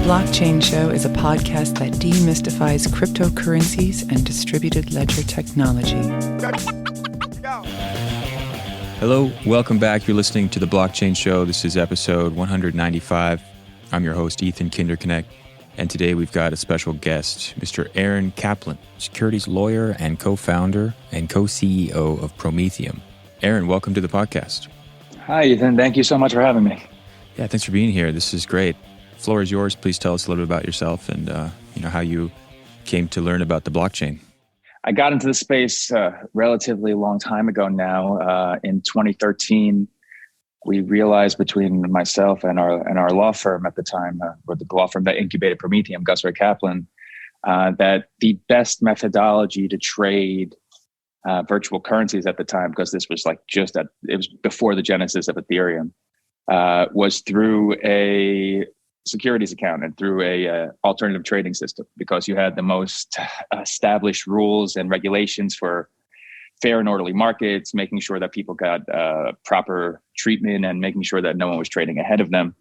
Blockchain Show is a podcast that demystifies cryptocurrencies and distributed ledger technology. Hello, welcome back. You're listening to The Blockchain Show. This is episode 195. I'm your host, Ethan Kinderknecht, and today we've got a special guest, Mr. Aaron Kaplan, securities lawyer and co-founder and co-CEO of Prometheum. Aaron, welcome to the podcast. Hi, Ethan. Thank you so much for having me. Yeah, thanks for being here. This is great. Floor is yours. Please tell us a little bit about yourself and how you came to learn about the blockchain. I got into the space relatively long time ago now. In 2013, we realized between myself and our law firm at the time, or the law firm that incubated Prometheum, Gusrae Kaplan, that the best methodology to trade virtual currencies at the time, because this was it was before the genesis of Ethereum, was through a securities account and through a alternative trading system, because you had the most established rules and regulations for fair and orderly markets, making sure that people got proper treatment and making sure that no one was trading ahead of them,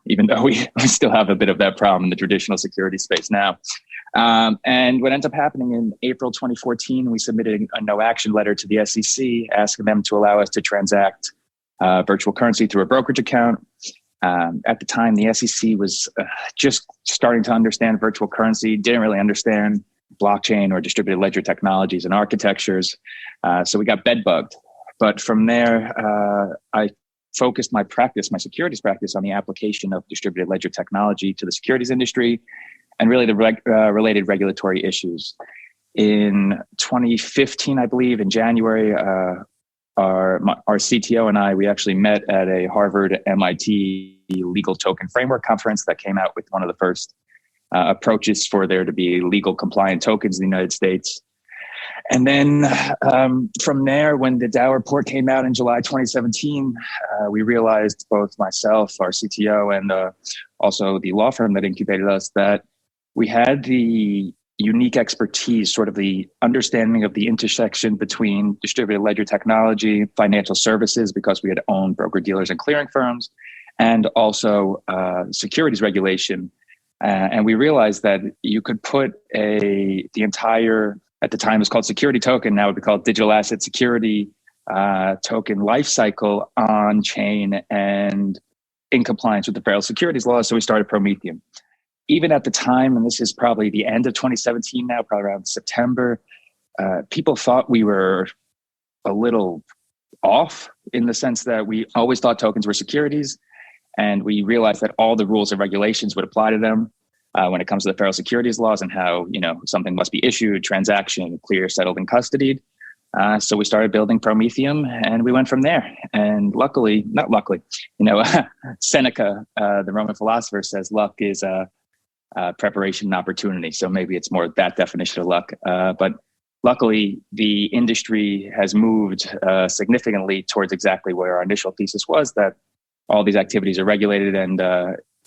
even though we still have a bit of that problem in the traditional security space now. And what ends up happening in April 2014, we submitted a no action letter to the SEC asking them to allow us to transact virtual currency through a brokerage account. At the time, the SEC was just starting to understand virtual currency, didn't really understand blockchain or distributed ledger technologies and architectures. So we got bed bugged. But from there, I focused my securities practice on the application of distributed ledger technology to the securities industry and really the related regulatory issues. In 2015, I believe, in January, our CTO and I, we actually met at a Harvard MIT legal token framework conference that came out with one of the first approaches for there to be legal compliant tokens in the United States. And then from there, when the Dow report came out in July 2017, we realized, both myself, our CTO, and also the law firm that incubated us, that we had the unique expertise, sort of the understanding of the intersection between distributed ledger technology, financial services, because we had owned broker-dealers and clearing firms, and also securities regulation. And we realized that you could put the entire, at the time it was called security token, now it would be called digital asset security token lifecycle on chain and in compliance with the Federal Securities Law. So we started Prometheum. Even at the time, and this is probably the end of 2017 now, probably around September, people thought we were a little off in the sense that we always thought tokens were securities. And we realized that all the rules and regulations would apply to them when it comes to the Federal Securities Laws and how, something must be issued, transaction, clear, settled, and custodied. So we started building Prometheum and we went from there. And not luckily, Seneca, the Roman philosopher, says luck is preparation and opportunity. So maybe it's more that definition of luck. But luckily, the industry has moved significantly towards exactly where our initial thesis was, that all these activities are regulated. And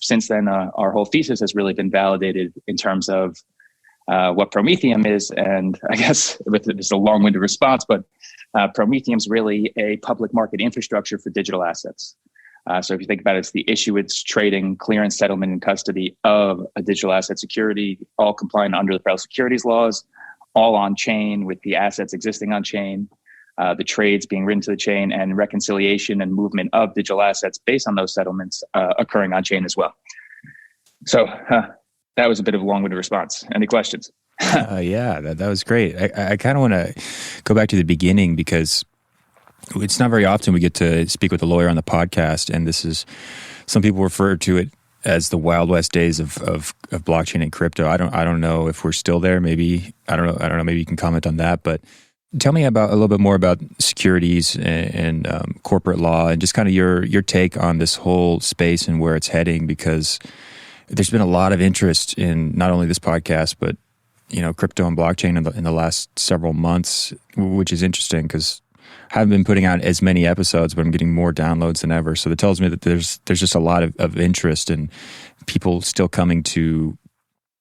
since then, our whole thesis has really been validated in terms of what Prometheum is. And I guess it's a long-winded response, but Prometheum is really a public market infrastructure for digital assets. So if you think about it, it's the issuance, trading, clearance, settlement, and custody of a digital asset security, all compliant under the Federal Securities Laws, all on chain with the assets existing on chain, the trades being written to the chain, and reconciliation and movement of digital assets based on those settlements occurring on chain as well. So that was a bit of a long-winded response. Any questions? Yeah, that was great. I kind of want to go back to the beginning, because it's not very often we get to speak with a lawyer on the podcast, and this is, some people refer to it as the Wild West days of blockchain and crypto. I don't know if we're still there. Maybe I don't know. Maybe you can comment on that. But tell me about a little bit more about securities and corporate law, and just kind of your take on this whole space and where it's heading. Because there's been a lot of interest in not only this podcast, but crypto and blockchain in the last several months, which is interesting because I haven't been putting out as many episodes, but I'm getting more downloads than ever. So that tells me that there's just a lot of interest and people still coming to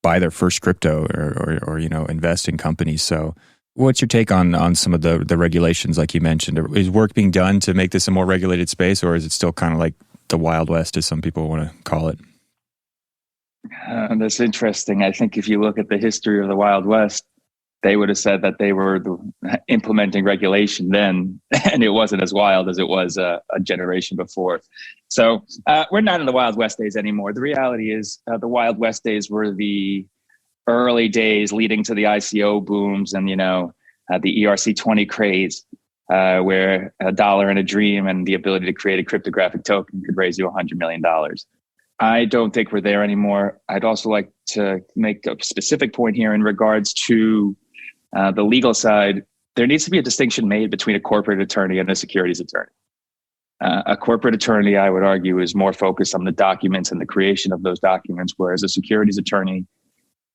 buy their first crypto or invest in companies. So what's your take on some of the regulations, like you mentioned? Is work being done to make this a more regulated space, or is it still kind of like the Wild West, as some people want to call it? That's interesting. I think if you look at the history of the Wild West, they would have said that they were implementing regulation then, and it wasn't as wild as it was a generation before. So we're not in the Wild West days anymore. The reality is the Wild West days were the early days leading to the ICO booms and, the ERC-20 craze, where $1 and a dream and the ability to create a cryptographic token could raise you $100 million. I don't think we're there anymore. I'd also like to make a specific point here in regards to the legal side. There needs to be a distinction made between a corporate attorney and a securities attorney. A corporate attorney, I would argue, is more focused on the documents and the creation of those documents, whereas a securities attorney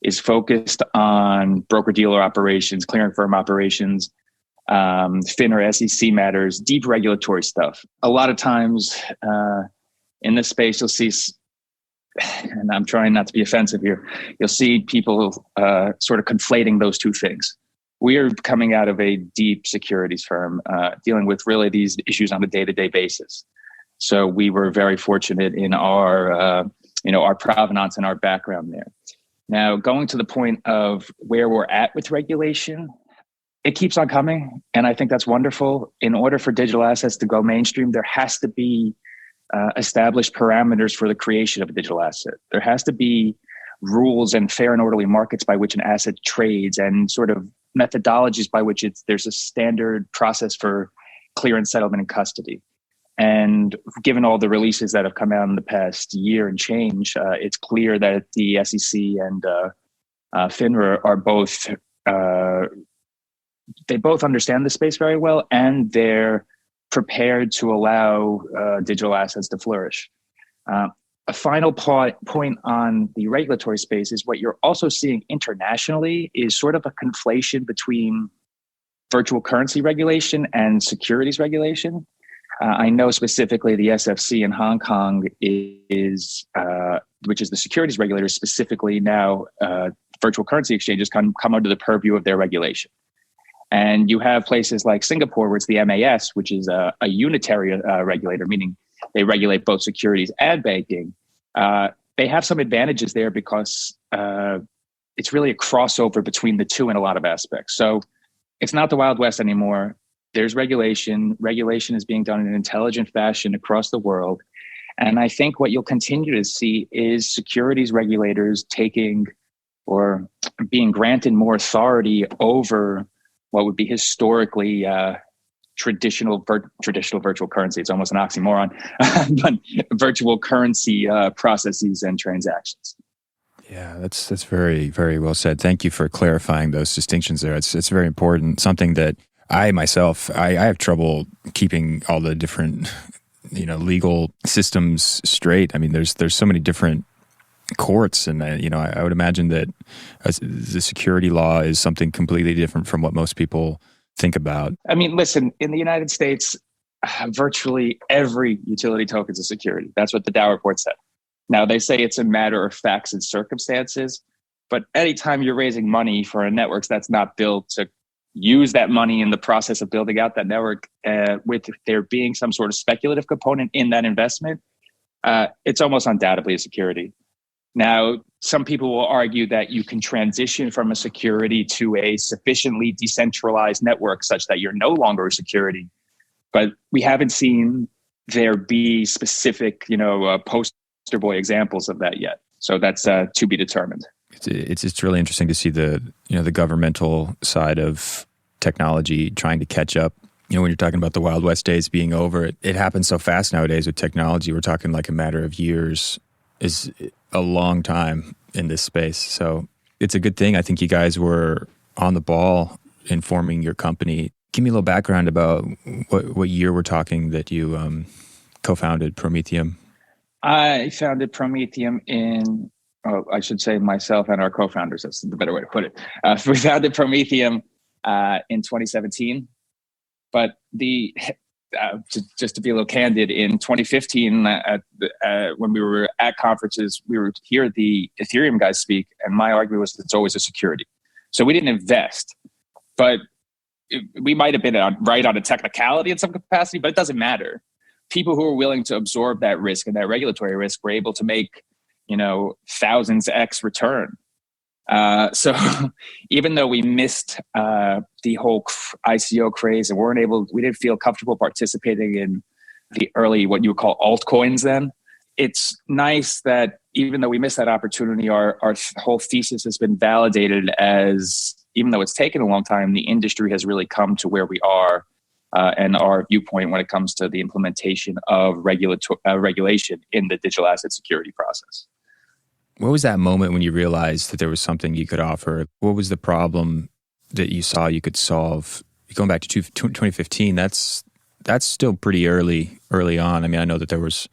is focused on broker-dealer operations, clearing firm operations, FINRA, SEC matters, deep regulatory stuff. A lot of times in this space, you'll see, and I'm trying not to be offensive here, you'll see people sort of conflating those two things. We are coming out of a deep securities firm dealing with really these issues on a day-to-day basis. So we were very fortunate in our provenance and our background there. Now, going to the point of where we're at with regulation, it keeps on coming, and I think that's wonderful. In order for digital assets to go mainstream, there has to be established parameters for the creation of a digital asset. There has to be rules and fair and orderly markets by which an asset trades, and sort of methodologies by which there's a standard process for clearance, settlement, and custody. And given all the releases that have come out in the past year and change, it's clear that the SEC and FINRA are both, they both understand the space very well, and they're prepared to allow digital assets to flourish. A final point on the regulatory space is what you're also seeing internationally is sort of a conflation between virtual currency regulation and securities regulation. I know specifically the SFC in Hong Kong is, which is the securities regulator, specifically now virtual currency exchanges come under the purview of their regulation. And you have places like Singapore, where it's the MAS, which is a unitary regulator, meaning they regulate both securities and banking. They have some advantages there because it's really a crossover between the two in a lot of aspects. So it's not the Wild West anymore. There's regulation. Regulation is being done in an intelligent fashion across the world. And I think what you'll continue to see is securities regulators taking or being granted more authority over what would be historically traditional virtual currency. It's almost an oxymoron, but virtual currency processes and transactions. Yeah, that's very, very well said. Thank you for clarifying those distinctions there. It's very important. Something that I myself have trouble keeping all the different, legal systems straight. I mean, there's so many different courts, and I would imagine that the security law is something completely different from what most people think about. I mean, listen, in the United States, virtually every utility token is a security. That's what the Dow report said. Now, they say it's a matter of facts and circumstances, but anytime you're raising money for a network that's not built to use that money in the process of building out that network, with there being some sort of speculative component in that investment, it's almost undoubtedly a security. Now, some people will argue that you can transition from a security to a sufficiently decentralized network such that you're no longer a security, but we haven't seen there be specific, poster boy examples of that yet. So that's to be determined. It's really interesting to see the governmental side of technology trying to catch up. When you're talking about the Wild West days being over, it happens so fast nowadays with technology. We're talking like a matter of years is a long time in this space. So it's a good thing. I think you guys were on the ball in forming your company. Give me a little background about what year we're talking that you co-founded Prometheum. I founded Prometheum I should say myself and our co-founders. That's the better way to put it. We founded Prometheum in 2017, but just to be a little candid, in 2015, when we were at conferences, we would hear the Ethereum guys speak, and my argument was it's always a security. So we didn't invest, but we might have been right on a technicality in some capacity, but it doesn't matter. People who are willing to absorb that risk and that regulatory risk were able to make thousands X return. So even though we missed the whole ICO craze and we didn't feel comfortable participating in the early, what you would call altcoins then, it's nice that even though we missed that opportunity, our whole thesis has been validated as, even though it's taken a long time, the industry has really come to where we are and our viewpoint when it comes to the implementation of regulation in the digital asset security process. What was that moment when you realized that there was something you could offer? What was the problem that you saw you could solve? Going back to 2015, that's still pretty early on. I mean, I know that there was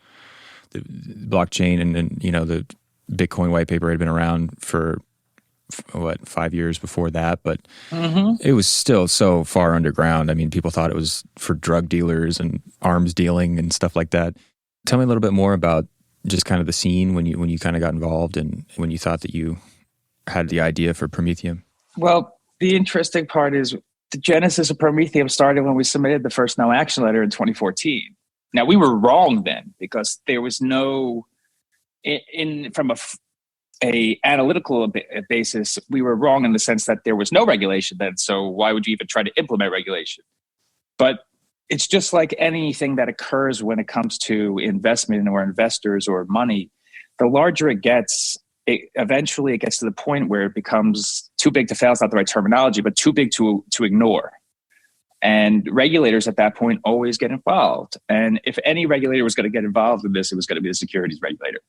the blockchain and the Bitcoin white paper had been around for 5 years before that, but it was still so far underground. I mean, people thought it was for drug dealers and arms dealing and stuff like that. Tell me a little bit more about just kind of the scene when you kind of got involved and when you thought that you had the idea for Prometheum. Well, the interesting part is the genesis of Prometheum started when we submitted the first no action letter in 2014. Now, we were wrong then because there was no, from a analytical basis, we were wrong in the sense that there was no regulation then. So why would you even try to implement regulation? But it's just like anything that occurs when it comes to investment or investors or money. The larger it gets, eventually it gets to the point where it becomes too big to fail. It's not the right terminology, but too big to ignore. And regulators at that point always get involved. And if any regulator was going to get involved in this, it was going to be the securities regulator.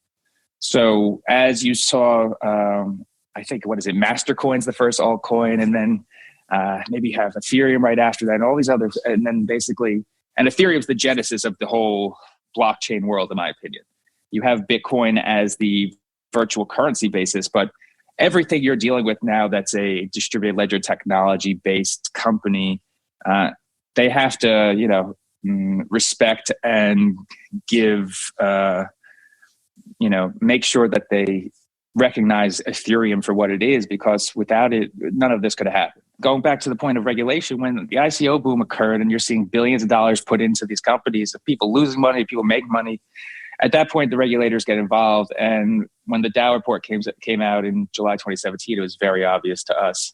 So as you saw, I think, Mastercoin's the first altcoin, and then maybe you have Ethereum right after that, and all these others. And then basically, and Ethereum's the genesis of the whole blockchain world, in my opinion. You have Bitcoin as the virtual currency basis, but everything you're dealing with now that's a distributed ledger technology based company, they have to, respect and give, make sure that they recognize Ethereum for what it is, because without it, none of this could have happened. Going back to the point of regulation, when the ICO boom occurred and you're seeing billions of dollars put into these companies, of people losing money, people make money, at that point, the regulators get involved. And when the Dow report came out in July 2017, it was very obvious to us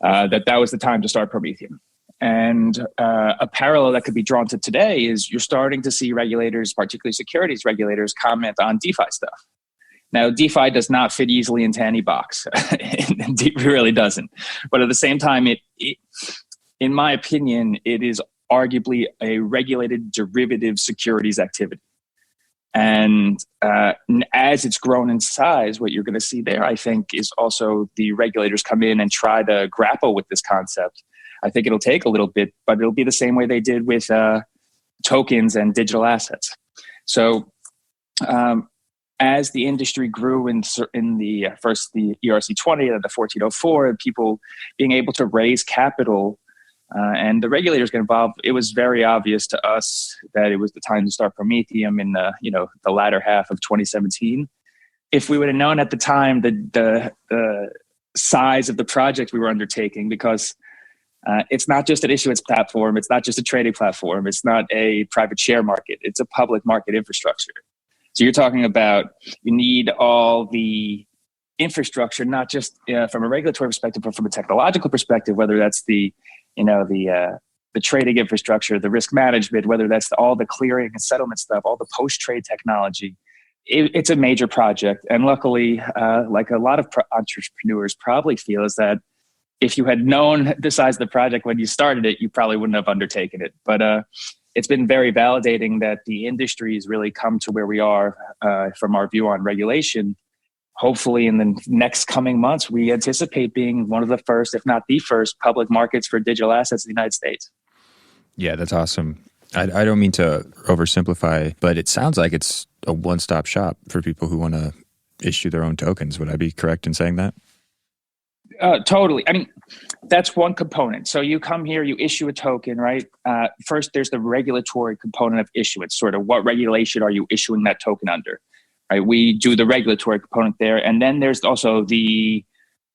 that was the time to start Prometheum. And a parallel that could be drawn to today is you're starting to see regulators, particularly securities regulators, comment on DeFi stuff. Now, DeFi does not fit easily into any box. It really doesn't. But at the same time, it, in my opinion, it is arguably a regulated derivative securities activity. And as it's grown in size, what you're going to see there, I think, is also the regulators come in and try to grapple with this concept. I think it'll take a little bit, but it'll be the same way they did with tokens and digital assets. So as the industry grew in the first the ERC 20 and the 1404, and people being able to raise capital and the regulators get involved, it was very obvious to us that it was the time to start Prometheum in the latter half of 2017. If we would have known at the time the size of the project we were undertaking, because it's not just an issuance platform, it's not just a trading platform, it's not a private share market, it's a public market infrastructure. So you're talking about, you need all the infrastructure, not just from a regulatory perspective, but from a technological perspective, whether that's the trading infrastructure, the risk management, whether that's all the clearing and settlement stuff, all the post-trade technology. It's a major project. And luckily, like a lot of entrepreneurs probably feel, is that if you had known the size of the project when you started it, you probably wouldn't have undertaken it. But it's been very validating that the industry has really come to where we are from our view on regulation. Hopefully in the next coming months, we anticipate being one of the first, if not the first, public markets for digital assets in the United States. Yeah, that's awesome. I don't mean to oversimplify, but it sounds like it's a one-stop shop for people who want to issue their own tokens. Would I be correct in saying that? Totally. I mean, that's one component. So you come here, you issue a token, right? First, there's the regulatory component of issuance, sort of what regulation are you issuing that token under? Right? We do the regulatory component there. And then there's also the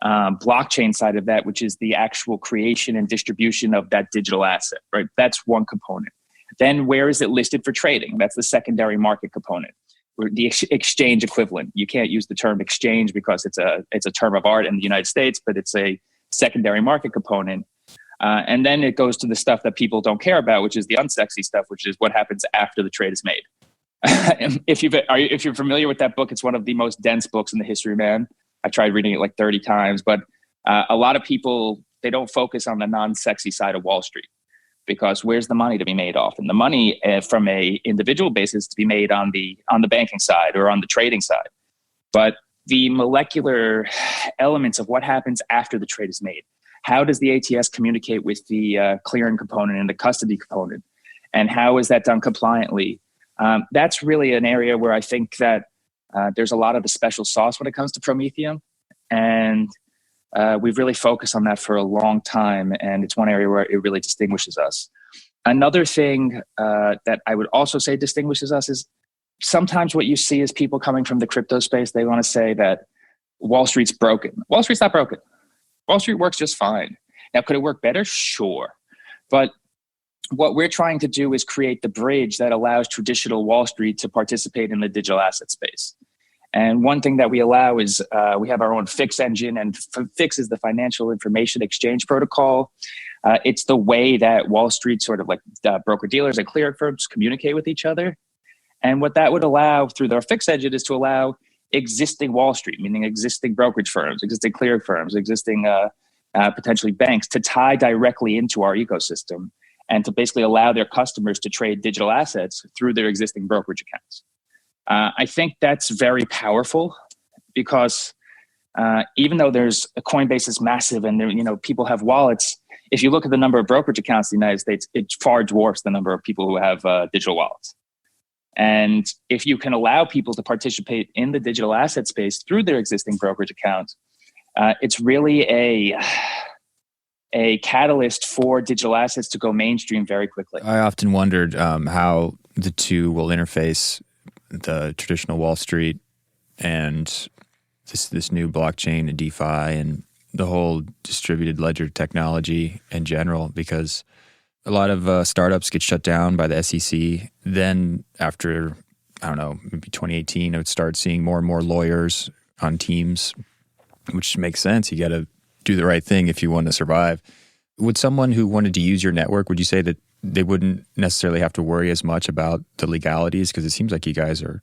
blockchain side of that, which is the actual creation and distribution of that digital asset, right? That's one component. Then where is it listed for trading? That's the secondary market component. the exchange equivalent. You can't use the term exchange because it's a term of art in the United States, but it's a secondary market component. And then it goes to the stuff that people don't care about, which is the unsexy stuff, which is what happens after the trade is made. If you're familiar with that book, it's one of the most dense books in the history of man. I tried reading it like 30 times, but a lot of people, they don't focus on the non-sexy side of Wall Street, because where's the money to be made off? And the money from a individual basis to be made on the banking side or on the trading side. But the molecular elements of what happens after the trade is made. How does the ATS communicate with the clearing component and the custody component? And how is that done compliantly? That's really an area where I think that there's a lot of the special sauce when it comes to Prometheum. And we've really focused on that for a long time. And it's one area where it really distinguishes us. Another thing that I would also say distinguishes us is sometimes what you see is people coming from the crypto space. They want to say that Wall Street's broken. Wall Street's not broken. Wall Street works just fine. Now, could it work better? Sure. But what we're trying to do is create the bridge that allows traditional Wall Street to participate in the digital asset space. And one thing that we allow is we have our own FIX engine, and FIX is the Financial Information Exchange Protocol. It's the way that Wall Street, sort of like broker-dealers and clearing firms, communicate with each other. And what that would allow through their FIX engine is to allow existing Wall Street, meaning existing brokerage firms, existing clearing firms, existing potentially banks, to tie directly into our ecosystem and to basically allow their customers to trade digital assets through their existing brokerage accounts. I think that's very powerful because even though Coinbase is massive and people have wallets, if you look at the number of brokerage accounts in the United States, it far dwarfs the number of people who have digital wallets. And if you can allow people to participate in the digital asset space through their existing brokerage accounts, it's really a catalyst for digital assets to go mainstream very quickly. I often wondered how the two will interface, the traditional Wall Street and this new blockchain and DeFi and the whole distributed ledger technology in general, because a lot of startups get shut down by the SEC. Then after, I don't know, maybe 2018, I would start seeing more and more lawyers on teams, which makes sense. You got to do the right thing if you want to survive. Would someone who wanted to use your network, would you say that they wouldn't necessarily have to worry as much about the legalities? Because it seems like you guys are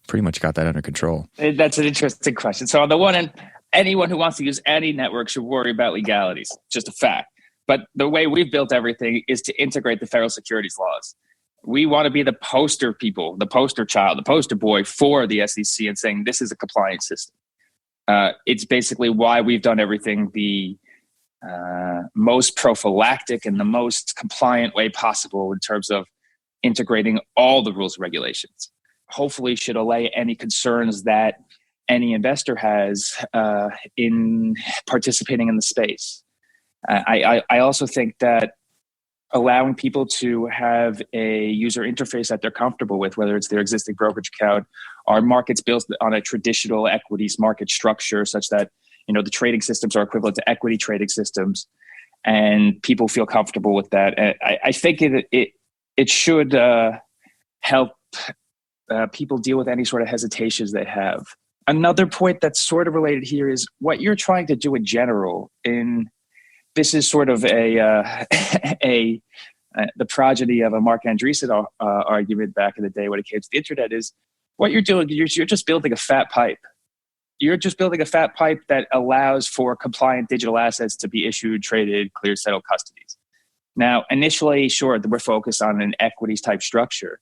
pretty much got that under control. That's an interesting question. So on the one hand, anyone who wants to use any network should worry about legalities. Just a fact. But the way we've built everything is to integrate the federal securities laws. We want to be the poster people, the poster child, the poster boy for the SEC and saying this is a compliance system. It's basically why we've done everything the most prophylactic and the most compliant way possible in terms of integrating all the rules and regulations. Hopefully should allay any concerns that any investor has in participating in the space. I also think that allowing people to have a user interface that they're comfortable with, whether it's their existing brokerage account, our market's built on a traditional equities market structure such that the trading systems are equivalent to equity trading systems, and people feel comfortable with that. And I think it should help people deal with any sort of hesitations they have. Another point that's sort of related here is what you're trying to do in general. This is sort of the progeny of a Mark Andreessen argument back in the day when it came to the internet. Is what you're doing, you're just building a fat pipe. You're just building a fat pipe that allows for compliant digital assets to be issued, traded, cleared, settled, custodies. Now, initially, sure, we're focused on an equities type structure,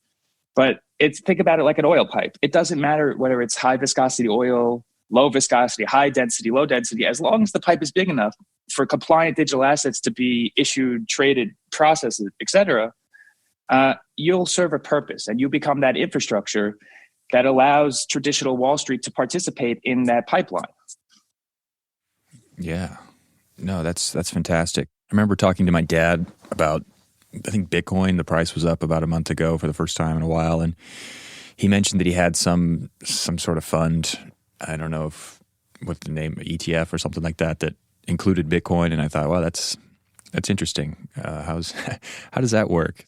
but think about it like an oil pipe. It doesn't matter whether it's high viscosity oil, low viscosity, high density, low density, as long as the pipe is big enough for compliant digital assets to be issued, traded, processed, etc., you'll serve a purpose and you become that infrastructure that allows traditional Wall Street to participate in that pipeline. Yeah. No, that's fantastic. I remember talking to my dad about, I think Bitcoin, the price was up about a month ago for the first time in a while. And he mentioned that he had some sort of fund, I don't know what the name, ETF or something like that, that included Bitcoin. And I thought, wow, that's interesting. How does that work?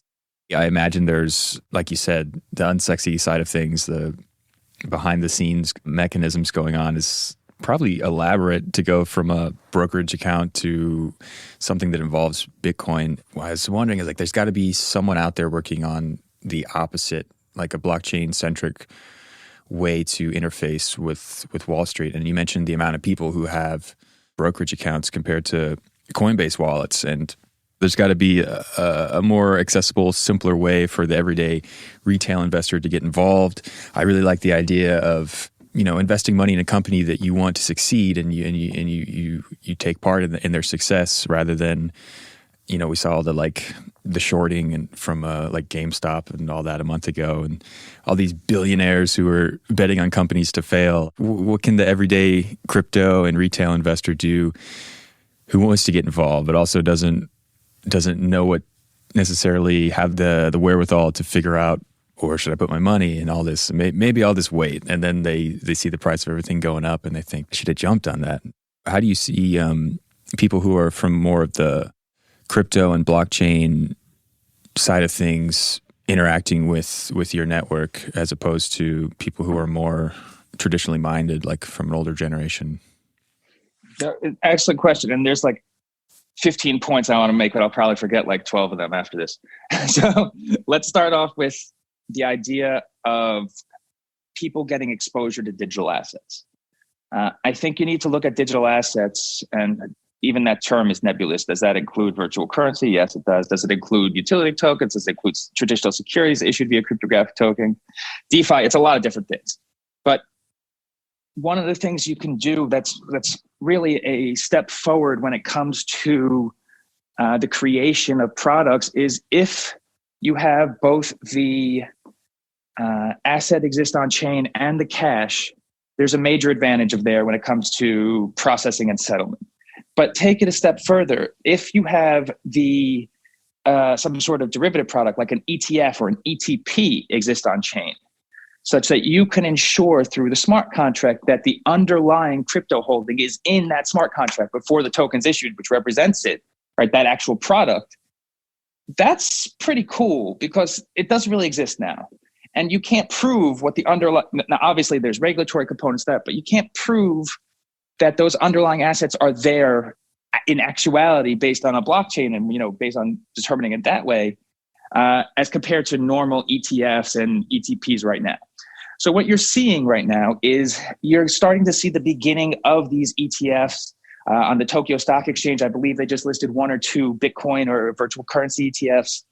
I imagine there's, like you said, the unsexy side of things, the behind the scenes mechanisms going on is probably elaborate to go from a brokerage account to something that involves Bitcoin. What I was wondering is like, there's got to be someone out there working on the opposite, like a blockchain centric way to interface with Wall Street. And you mentioned the amount of people who have brokerage accounts compared to Coinbase wallets. And there's got to be a more accessible, simpler way for the everyday retail investor to get involved. I really like the idea of, investing money in a company that you want to succeed, and you take part in their success, rather than, we saw the shorting and from like GameStop and all that a month ago, and all these billionaires who are betting on companies to fail. What can the everyday crypto and retail investor do who wants to get involved but also doesn't know what necessarily have the wherewithal to figure out, or should I put my money in all this? Maybe I'll just wait. And then they see the price of everything going up and they think, I should have jumped on that. How do you see people who are from more of the crypto and blockchain side of things interacting with your network, as opposed to people who are more traditionally minded, like from an older generation? Excellent question. And there's 15 points I want to make, but I'll probably forget 12 of them after this. So let's start off with the idea of people getting exposure to digital assets. I think you need to look at digital assets, and even that term is nebulous. Does that include virtual currency? Yes, it does. Does it include utility tokens? Does it include traditional securities issued via cryptographic token? DeFi, it's a lot of different things. But one of the things you can do that's really a step forward when it comes to the creation of products is if you have both the asset exist on chain and the cash, there's a major advantage of there when it comes to processing and settlement. But take it a step further. If you have the some sort of derivative product like an ETF or an ETP exist on chain, such that you can ensure through the smart contract that the underlying crypto holding is in that smart contract before the token's issued, which represents it, right? That actual product. That's pretty cool because it doesn't really exist now. And you can't prove what the underlying, now obviously there's regulatory components to that, but you can't prove that those underlying assets are there in actuality based on a blockchain and, based on determining it that way, as compared to normal ETFs and ETPs right now. So what you're seeing right now is you're starting to see the beginning of these ETFs on the Tokyo Stock Exchange. I believe they just listed 1 or 2 Bitcoin or virtual currency ETFs.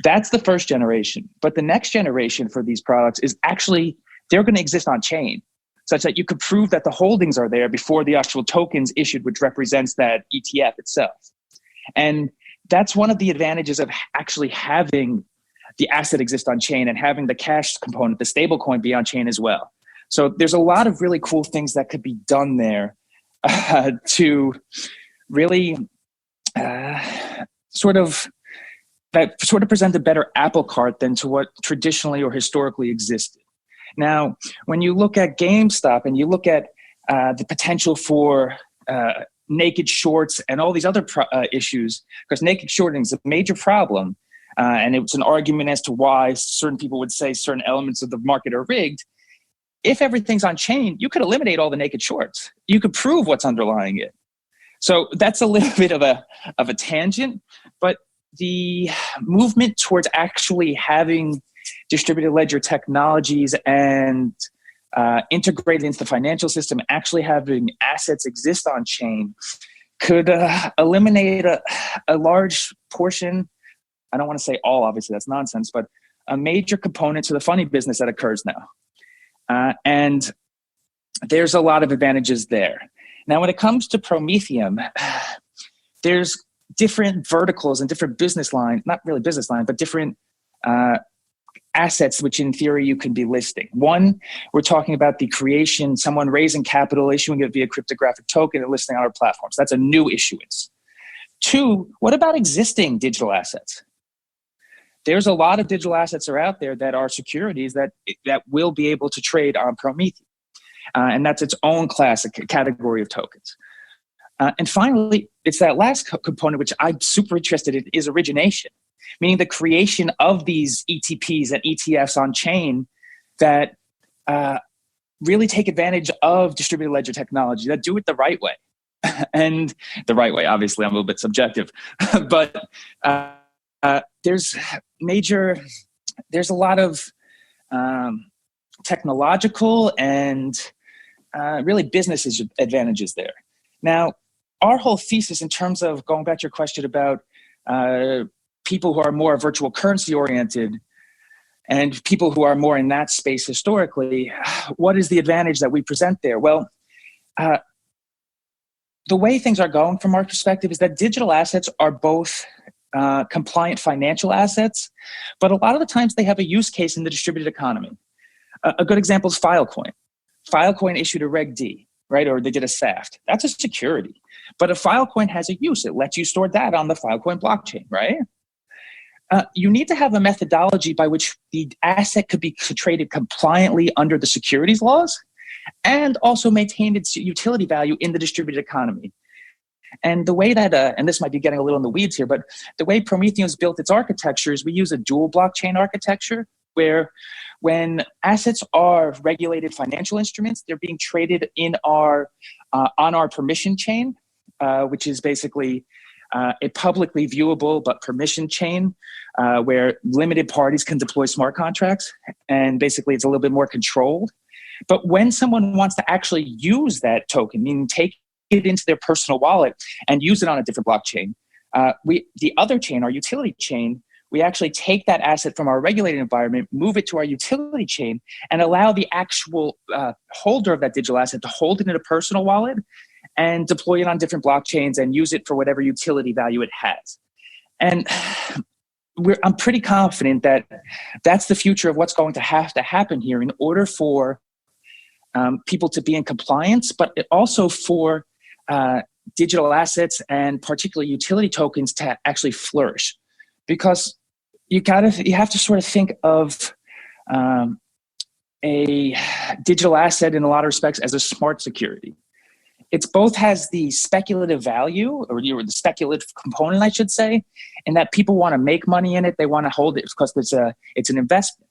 That's the first generation. But the next generation for these products is actually, they're going to exist on chain, such that you could prove that the holdings are there before the actual tokens issued, which represents that ETF itself. And that's one of the advantages of actually having the asset exist on chain and having the cash component, the stable coin, be on chain as well. So there's a lot of really cool things that could be done there to really sort of present a better apple cart than to what traditionally or historically existed. Now, when you look at GameStop and you look at the potential for naked shorts and all these other issues, because naked shorting is a major problem, and it's an argument as to why certain people would say certain elements of the market are rigged. If everything's on chain, you could eliminate all the naked shorts. You could prove what's underlying it. So that's a little bit of a tangent, but the movement towards actually having distributed ledger technologies and integrated into the financial system, actually having assets exist on chain, could eliminate a large portion. I don't want to say all, obviously that's nonsense, but a major component to the funny business that occurs now. And there's a lot of advantages there. Now, when it comes to Prometheum, there's different verticals and different business lines, not really business lines, but different assets, which in theory you can be listing. One, we're talking about the creation, someone raising capital, issuing it via cryptographic token and listing on our platforms. That's a new issuance. Two, what about existing digital assets? There's a lot of digital assets are out there that are securities that will be able to trade on Prometheum. And that's its own classic category of tokens. And finally, it's that last component, which I'm super interested in, is origination, meaning the creation of these ETPs and ETFs on chain that really take advantage of distributed ledger technology, that do it the right way. And the right way, obviously, I'm a little bit subjective, but there's a lot of technological and really business advantages there. Now, our whole thesis in terms of going back to your question about people who are more virtual currency oriented and people who are more in that space historically, what is the advantage that we present there? Well, the way things are going from our perspective is that digital assets are both compliant financial assets, but a lot of the times they have a use case in the distributed economy. A good example is Filecoin. Filecoin issued a Reg D, right? Or they did a SAFT. That's a security. But a Filecoin has a use. It lets you store data on the Filecoin blockchain, right? You need to have a methodology by which the asset could be traded compliantly under the securities laws and also maintain its utility value in the distributed economy. And the way that, and this might be getting a little in the weeds here, but the way Prometheum's built its architecture is we use a dual blockchain architecture where when assets are regulated financial instruments, they're being traded in on our permission chain, which is basically a publicly viewable but permission chain where limited parties can deploy smart contracts. And basically it's a little bit more controlled. But when someone wants to actually use that token, meaning take it into their personal wallet and use it on a different blockchain, the other chain, our utility chain, we actually take that asset from our regulated environment, move it to our utility chain, and allow the actual holder of that digital asset to hold it in a personal wallet and deploy it on different blockchains and use it for whatever utility value it has. And I'm pretty confident that that's the future of what's going to have to happen here in order for people to be in compliance, but also for digital assets and particularly utility tokens to actually flourish. Because you have to sort of think of a digital asset in a lot of respects as a smart security. It's both has the speculative value, or the speculative component, I should say, in that people want to make money in it. They want to hold it because it's an investment.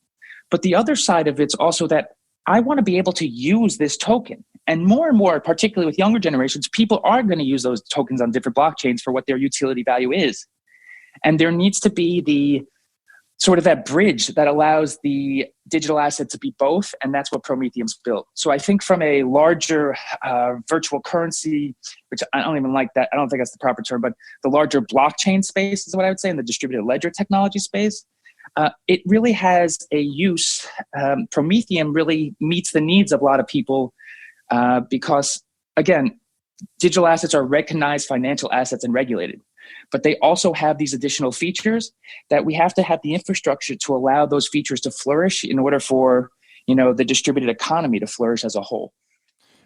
But the other side of it's also that I want to be able to use this token. And more, particularly with younger generations, people are going to use those tokens on different blockchains for what their utility value is. And there needs to be the sort of that bridge that allows the digital asset to be both. And that's what Prometheum's built. So I think from a larger virtual currency, which I don't even like that, I don't think that's the proper term, but the larger blockchain space is what I would say, in the distributed ledger technology space, it really has a use. Prometheum really meets the needs of a lot of people because, again, digital assets are recognized financial assets and regulated. But they also have these additional features that we have to have the infrastructure to allow those features to flourish in order for, the distributed economy to flourish as a whole.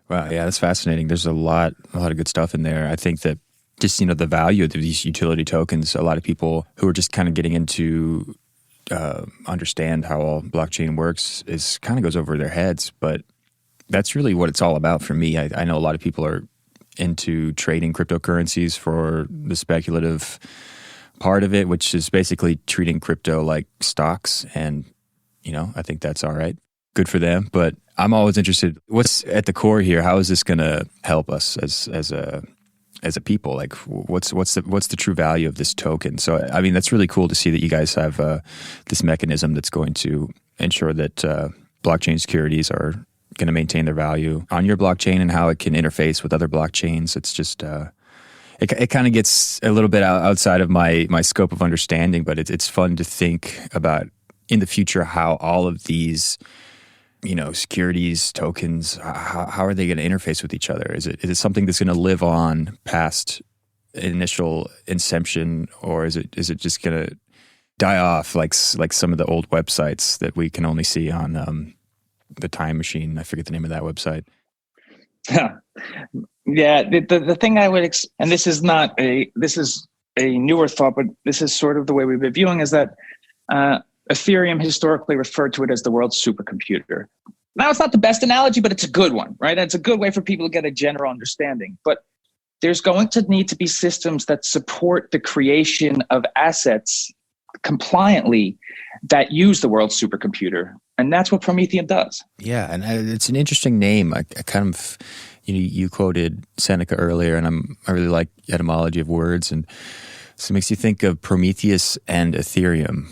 Wow, yeah, that's fascinating. There's a lot of good stuff in there. I think that just, the value of these utility tokens, a lot of people who are just kind of getting into understand how all blockchain works is kind of goes over their heads. But that's really what it's all about for me. I know a lot of people are into trading cryptocurrencies for the speculative part of it, which is basically treating crypto like stocks. And, I think that's all right. Good for them. But I'm always interested, what's at the core here? How is this going to help us as a people? Like what's the true value of this token? So, I mean, that's really cool to see that you guys have this mechanism that's going to ensure that blockchain securities are going to maintain their value on your blockchain and how it can interface with other blockchains. It's just, it kind of gets a little bit outside of my scope of understanding, but it's fun to think about in the future how all of these, securities, tokens, how are they going to interface with each other? Is it something that's going to live on past initial inception, or is it just going to die off like some of the old websites that we can only see on the Time Machine? I forget the name of that website. Yeah, the thing I would, and this is a newer thought, but this is sort of the way we've been viewing, is that Ethereum historically referred to it as the world's supercomputer. Now, it's not the best analogy, but it's a good one, right? It's a good way for people to get a general understanding. But there's going to need to be systems that support the creation of assets compliantly that use the world's supercomputer. And that's what Prometheum does. Yeah, and it's an interesting name. I kind of, you quoted Seneca earlier, and I really like etymology of words, and so it makes you think of Prometheus and Ethereum.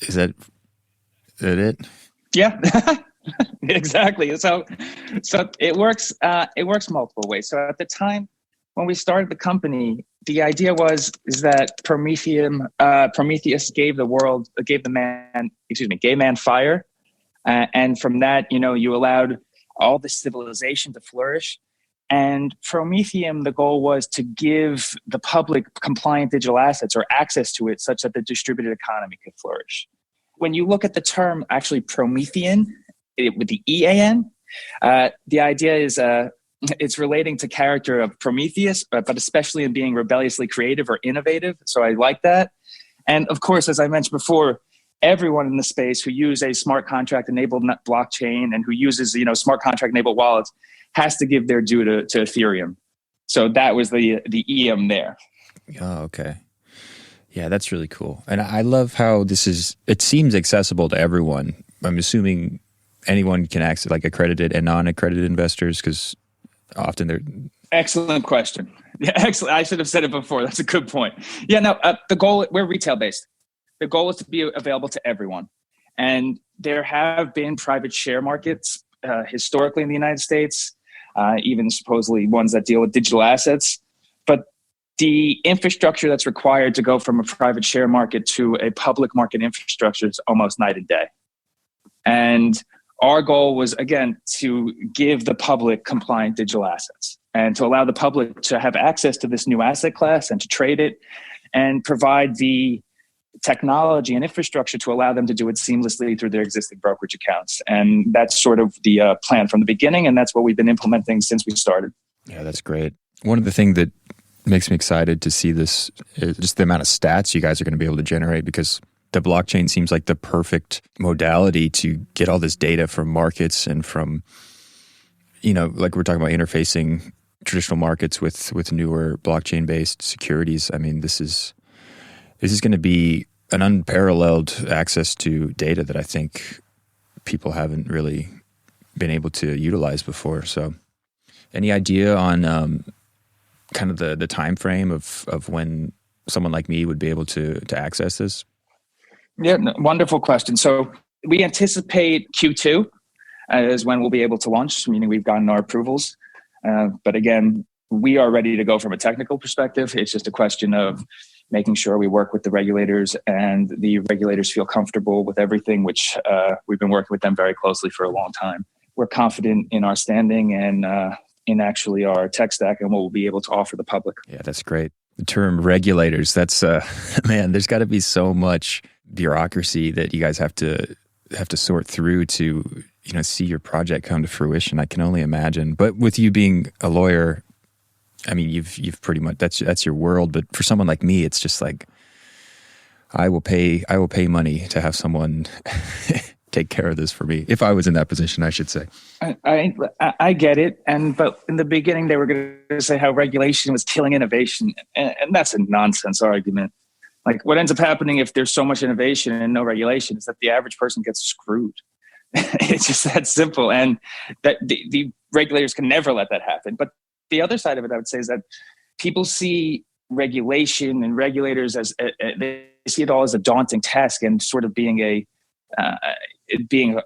Is that it? Yeah, exactly. So it works. It works multiple ways. So at the time when we started the company, the idea is that Prometheus gave man fire, and from that, you allowed all the civilization to flourish. And Prometheum, the goal was to give the public compliant digital assets or access to it such that the distributed economy could flourish. When you look at the term actually Promethean with the EAN, the idea is it's relating to character of Prometheus, but especially in being rebelliously creative or innovative. So I like that. And of course, as I mentioned before, everyone in the space who use a smart contract enabled blockchain and who uses smart contract enabled wallets has to give their due to Ethereum. So that was the EM there. Oh, okay. Yeah, that's really cool. And I love how it seems accessible to everyone. I'm assuming anyone can access, like accredited and non-accredited investors, because often they're... Excellent question. Yeah, excellent. I should have said it before. That's a good point. Yeah, no, the goal, we're retail-based. The goal is to be available to everyone. And there have been private share markets historically in the United States, even supposedly ones that deal with digital assets. But the infrastructure that's required to go from a private share market to a public market infrastructure is almost night and day. And our goal was, again, to give the public compliant digital assets and to allow the public to have access to this new asset class and to trade it and provide the technology and infrastructure to allow them to do it seamlessly through their existing brokerage accounts. And that's sort of the plan from the beginning, and that's what we've been implementing since we started. Yeah, that's great. One of the things that makes me excited to see this is just the amount of stats you guys are going to be able to generate, because the blockchain seems like the perfect modality to get all this data from markets and from, like we're talking about interfacing traditional markets with newer blockchain-based securities. I mean, this is going to be an unparalleled access to data that I think people haven't really been able to utilize before. So any idea on kind of the time frame of when someone like me would be able to access this? Yeah, wonderful question. So we anticipate Q2 is when we'll be able to launch, meaning we've gotten our approvals. But again, we are ready to go from a technical perspective. It's just a question of making sure we work with the regulators and the regulators feel comfortable with everything, which we've been working with them very closely for a long time. We're confident in our standing and in actually our tech stack and what we'll be able to offer the public. Yeah, that's great. The term regulators, that's, man, there's got to be so much bureaucracy that you guys have to sort through to, see your project come to fruition. I can only imagine. But with you being a lawyer, I mean, you've pretty much, that's your world. But for someone like me, it's just like, I will pay money to have someone take care of this for me. If I was in that position, I should say. I get it. But in the beginning, they were going to say how regulation was killing innovation. And that's a nonsense argument. Like, what ends up happening if there's so much innovation and no regulation is that the average person gets screwed. It's just that simple. And that the regulators can never let that happen. But the other side of it, I would say, is that people see regulation and regulators as they see it all as a daunting task and sort of being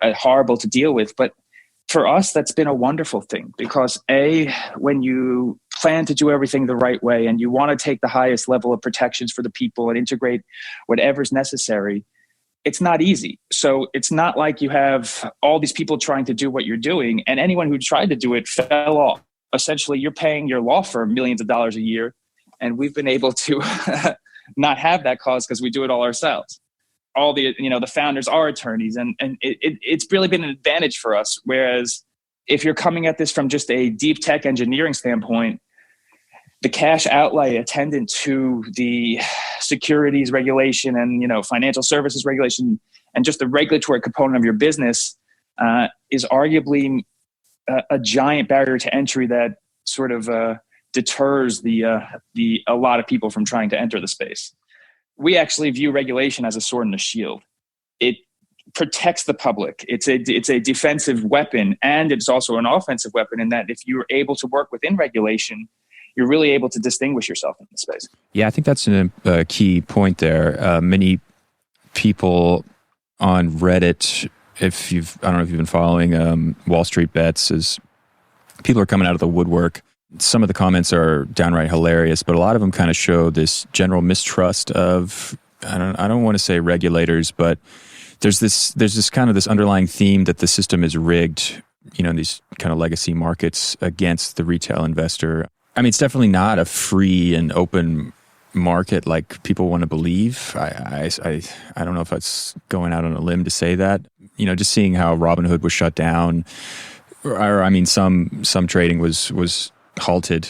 horrible to deal with. But for us, that's been a wonderful thing because when you plan to do everything the right way and you want to take the highest level of protections for the people and integrate whatever's necessary, it's not easy. So it's not like you have all these people trying to do what you're doing and anyone who tried to do it fell off. Essentially, you're paying your law firm millions of dollars a year, and we've been able to not have that cost because we do it all ourselves. All the founders are attorneys, and it's really been an advantage for us. Whereas if you're coming at this from just a deep tech engineering standpoint, the cash outlay attendant to the securities regulation and financial services regulation and just the regulatory component of your business is arguably a giant barrier to entry that sort of deters a lot of people from trying to enter the space. We actually view regulation as a sword and a shield. It protects the public. It's a defensive weapon, and it's also an offensive weapon in that if you're able to work within regulation, you're really able to distinguish yourself in the space. Yeah, I think that's a key point there. Many people on Reddit, I don't know if you've been following Wall Street Bets, is people are coming out of the woodwork. Some of the comments are downright hilarious, but a lot of them kind of show this general mistrust of, I don't want to say regulators, but there's this kind of this underlying theme that the system is rigged, in these kind of legacy markets against the retail investor. I mean, it's definitely not a free and open market like people want to believe. I don't know if that's going out on a limb to say that. Just seeing how Robinhood was shut down, or I mean, some trading was halted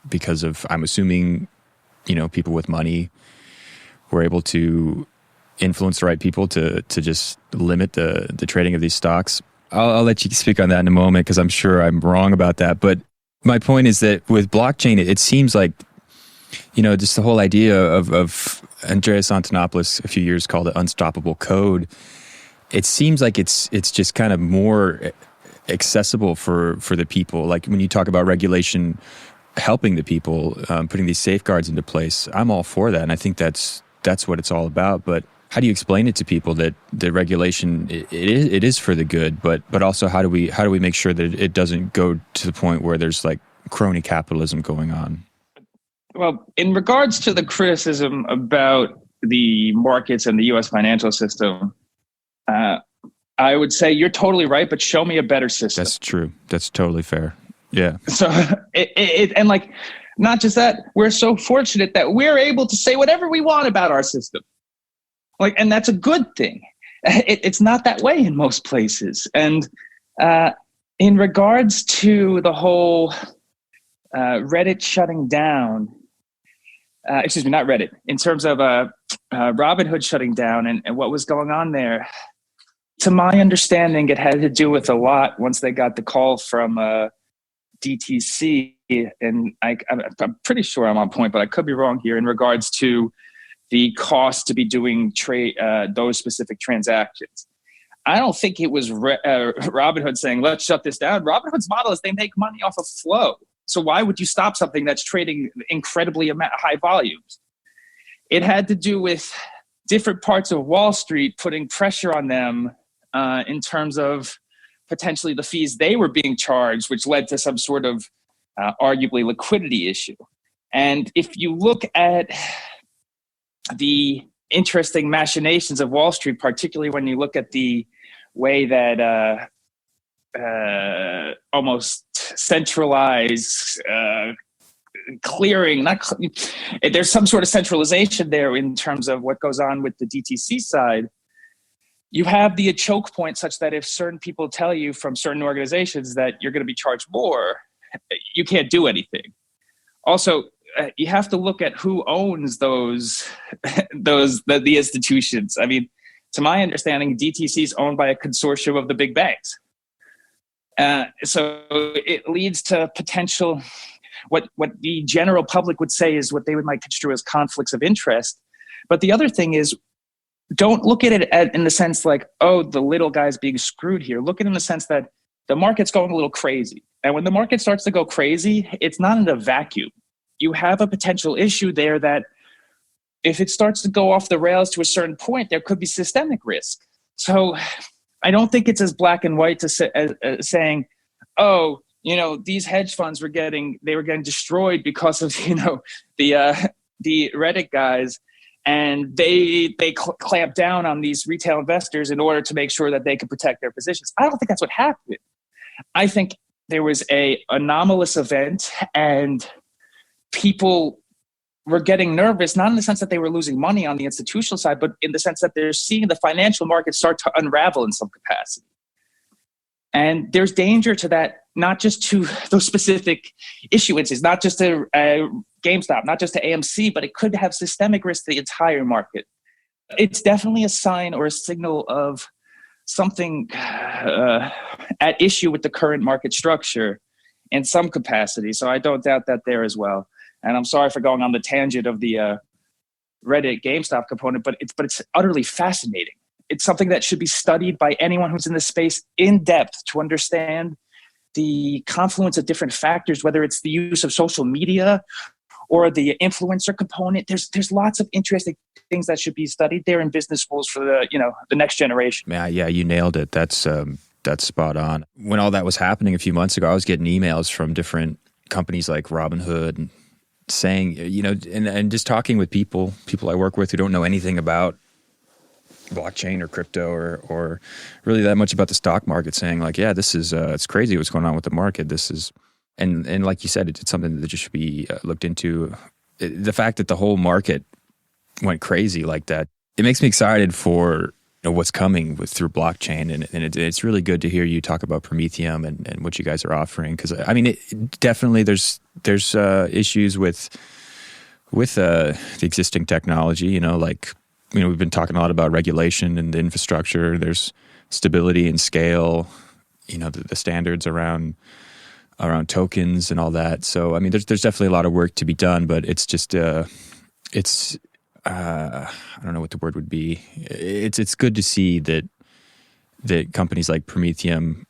because of, I'm assuming, people with money were able to influence the right people to just limit the trading of these stocks. I'll let you speak on that in a moment because I'm sure I'm wrong about that. But my point is that with blockchain, it seems like, just the whole idea of Andreas Antonopoulos a few years called it unstoppable code. It seems like it's just kind of more accessible for the people. Like when you talk about regulation helping the people, putting these safeguards into place, I'm all for that. And I think that's what it's all about. But how do you explain it to people that the regulation, it is for the good, but also how do we make sure that it doesn't go to the point where there's like crony capitalism going on? Well, in regards to the criticism about the markets and the U.S. financial system, I would say you're totally right, but show me a better system. That's true. That's totally fair. Yeah. So, and like, not just that, we're so fortunate that we're able to say whatever we want about our system. Like, and that's a good thing. It's not that way in most places. And in regards to the whole Reddit shutting down, not Reddit, in terms of Robinhood shutting down and what was going on there, to my understanding, it had to do with a lot once they got the call from DTC. And I'm pretty sure I'm on point, but I could be wrong here in regards to the cost to be doing those specific transactions. I don't think it was Robinhood saying, let's shut this down. Robinhood's model is they make money off of flow. So why would you stop something that's trading incredibly high volumes? It had to do with different parts of Wall Street putting pressure on them in terms of potentially the fees they were being charged, which led to some sort of arguably liquidity issue. And if you look at the interesting machinations of Wall Street, particularly when you look at the way that almost centralized clearing, there's some sort of centralization there in terms of what goes on with the DTC side. You have the choke point such that if certain people tell you from certain organizations that you're going to be charged more, you can't do anything. Also, you have to look at who owns the institutions. I mean, to my understanding, DTC is owned by a consortium of the big banks. So it leads to potential, what the general public would say is what they might construe as conflicts of interest. But the other thing is, don't look at it in the sense like, oh, the little guy's being screwed here. Look at it in the sense that the market's going a little crazy. And when the market starts to go crazy, it's not in a vacuum. You have a potential issue there that if it starts to go off the rails to a certain point, there could be systemic risk. So I don't think it's as black and white to saying, oh, these hedge funds were getting destroyed because of, the Reddit guys. And they clamped down on these retail investors in order to make sure that they could protect their positions. I don't think that's what happened. I think there was a anomalous event and people were getting nervous, not in the sense that they were losing money on the institutional side, but in the sense that they're seeing the financial market start to unravel in some capacity. And there's danger to that, not just to those specific issuances, not just to GameStop, not just to AMC, but it could have systemic risk to the entire market. It's definitely a sign or a signal of something at issue with the current market structure in some capacity. So I don't doubt that there as well. And I'm sorry for going on the tangent of the Reddit GameStop component, but it's utterly fascinating. it's something that should be studied by anyone who's in the space in depth to understand the confluence of different factors, whether it's the use of social media or the influencer component. There's lots of interesting things that should be studied there in business schools for the next generation. Yeah, you nailed it. That's spot on. When all that was happening a few months ago, I was getting emails from different companies like Robinhood and saying, and just talking with people I work with who don't know anything about blockchain or crypto or really that much about the stock market, saying like, yeah, this is it's crazy what's going on with the market. This is and like you said, it's something that just should be looked into. The fact that the whole market went crazy like that, it makes me excited for what's coming through blockchain, and it's really good to hear you talk about Prometheum and what you guys are offering, because I mean, definitely there's issues with the existing technology. We've been talking a lot about regulation and the infrastructure. There's stability and scale, the standards around tokens and all that. So I mean, there's definitely a lot of work to be done, but it's just I don't know what the word would be. It's good to see that companies like Prometheum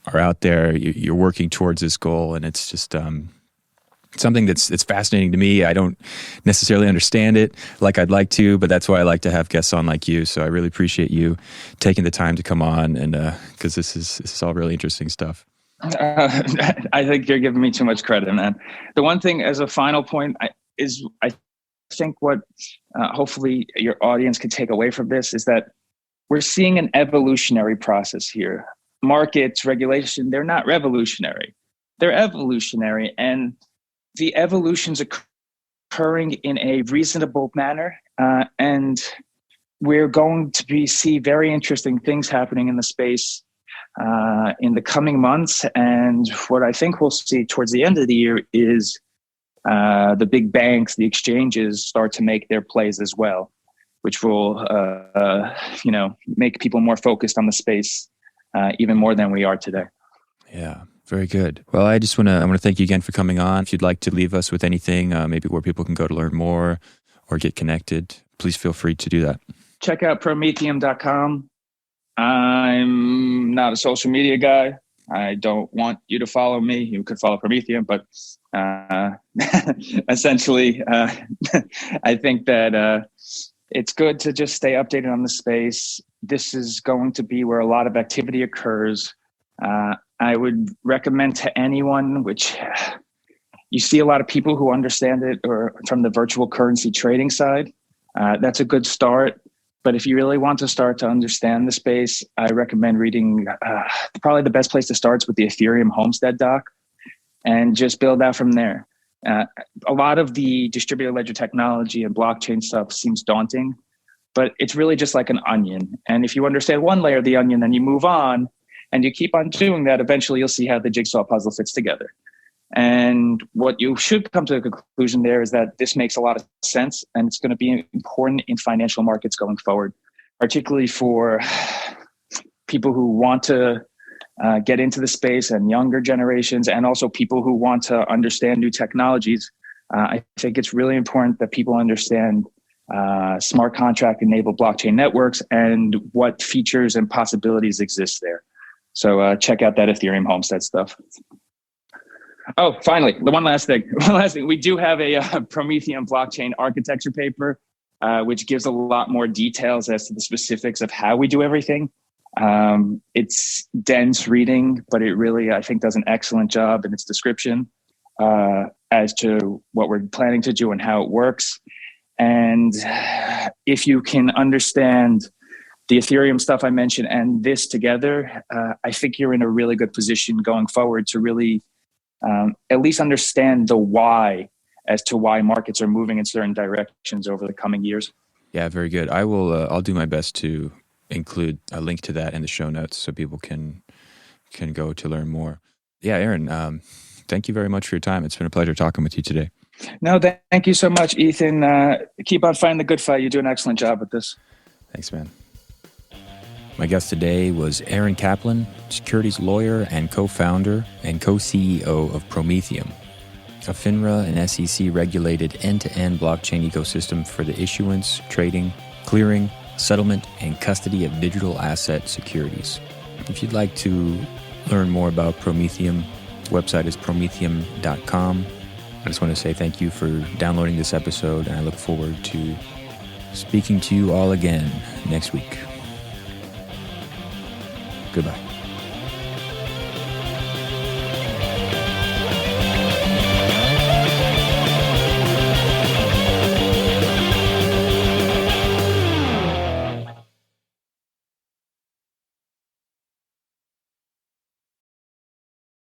are out there. You're working towards this goal, and it's just something that's fascinating to me. I don't necessarily understand it like I'd like to, but that's why I like to have guests on like you. So I really appreciate you taking the time to come on, and because this is all really interesting stuff. I think you're giving me too much credit, man. The one thing as a final point I think what hopefully your audience can take away from this is that we're seeing an evolutionary process here. Markets, regulation, they're not revolutionary. They're evolutionary, and the evolution's occurring in a reasonable manner, and we're going to see very interesting things happening in the space in the coming months. And what I think we'll see towards the end of the year is the big banks, the exchanges start to make their plays as well, which will, make people more focused on the space even more than we are today. Yeah, very good. Well, I want to thank you again for coming on. If you'd like to leave us with anything, maybe where people can go to learn more or get connected, please feel free to do that. Check out Prometheum.com. I'm not a social media guy. I don't want you to follow me. You could follow Prometheum, but essentially, I think that it's good to just stay updated on the space. This is going to be where a lot of activity occurs. I would recommend to anyone, which you see a lot of people who understand it or from the virtual currency trading side. That's a good start. But if you really want to start to understand the space, I recommend reading, probably the best place to start is with the Ethereum Homestead doc, and just build out from there. A lot of the distributed ledger technology and blockchain stuff seems daunting, but it's really just like an onion. And if you understand one layer of the onion, then you move on and you keep on doing that, eventually you'll see how the jigsaw puzzle fits together. And what you should come to a conclusion there is that this makes a lot of sense, and it's going to be important in financial markets going forward, particularly for people who want to get into the space and younger generations, and also people who want to understand new technologies. I think it's really important that people understand smart contract enabled blockchain networks and what features and possibilities exist there. So check out that Ethereum Homestead stuff. Oh, finally, the one last thing. We do have a Prometheum blockchain architecture paper, which gives a lot more details as to the specifics of how we do everything. It's dense reading, but it really, I think, does an excellent job in its description as to what we're planning to do and how it works. And if you can understand the Ethereum stuff I mentioned and this together, I think you're in a really good position going forward to really at least understand the why as to why markets are moving in certain directions over the coming years. Yeah, very good. I'll do my best to include a link to that in the show notes so people can go to learn more. Yeah, Aaron, thank you very much for your time. It's been a pleasure talking with you today. No, thank you so much, Ethan. Keep on fighting the good fight. You do an excellent job with this. Thanks, man. My guest today was Aaron Kaplan, securities lawyer and co-founder and co-CEO of Prometheum, a FINRA and SEC regulated end-to-end blockchain ecosystem for the issuance, trading, clearing, settlement, and custody of digital asset securities. If you'd like to learn more about Prometheum, the website is prometheum.com. I just want to say thank you for downloading this episode, and I look forward to speaking to you all again next week. Goodbye.